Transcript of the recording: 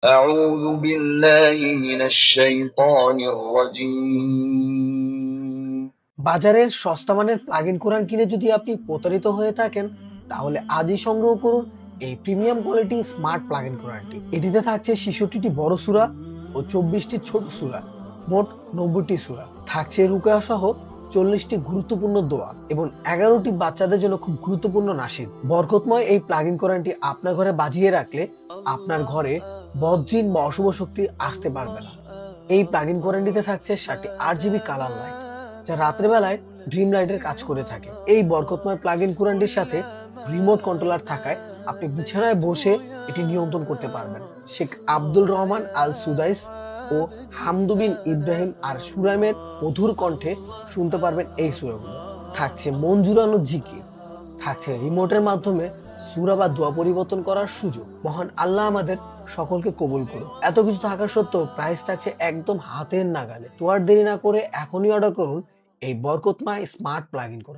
أعوذ بالله من الشيطان الرجيم বাজারের সস্তা মানের প্লাগ ইন কোরআন কিনে যদি আপনি প্রতারিত হয়ে থাকেন, তাহলে আজই সংগ্রহ করুন এই premium quality smart plug in কোরআনটি। এটিতে থাকছে 66টি বড় সূরা ও 24টি ছোট সূরা, মোট 90টি সূরা। থাকছে রুকায়া সহ 40টি গুরুত্বপূর্ণ দোয়া এবং 11টি বাচ্চাদের জন্য খুব গুরুত্বপূর্ণ নাশিদ। বরকতময় এই প্লাগ ইন কোরআনটি আপনার ঘরে বাজিয়ে রাখলে আপনার ঘরে বদজিন বা অশুভ শক্তি আসতে পারবে না। এই প্লাগ ইন কোরআনটিতে থাকছে 7টি 8GB কালার লাইট, যা রাতের বেলায় ড্রিম লাইটের কাজ করে থাকে। এই বরকতময় প্লাগ ইন কোরআনটির সাথে রিমোট কন্ট্রোলার থাকায় আপনি বিছানায় বসে এটি নিয়ন্ত্রণ করতে পারবেন। শেখ আব্দুল রহমান আল সুদাইস ও হামদু বিন ইব্রাহিম আর সুরাইমের মধুর কণ্ঠে শুনতে পারবেন এই সূরাগুলো। থাকছে মন জুড়ানো জিকির, থাকছে রিমোটের মাধ্যমে সূরা বা দোয়া পরিবর্তন করার সুযোগ। মহান আল্লাহ আমাদের সকলকে কবুল করুন। এত কিছু থাকা সত্ত্বেও প্রাইস থাকছে একদম হাতের নাগালে। তো আর দেরি না করে এখনই অর্ডার করুন এই বরকতময় স্মার্ট প্লাগ ইন কোরআন।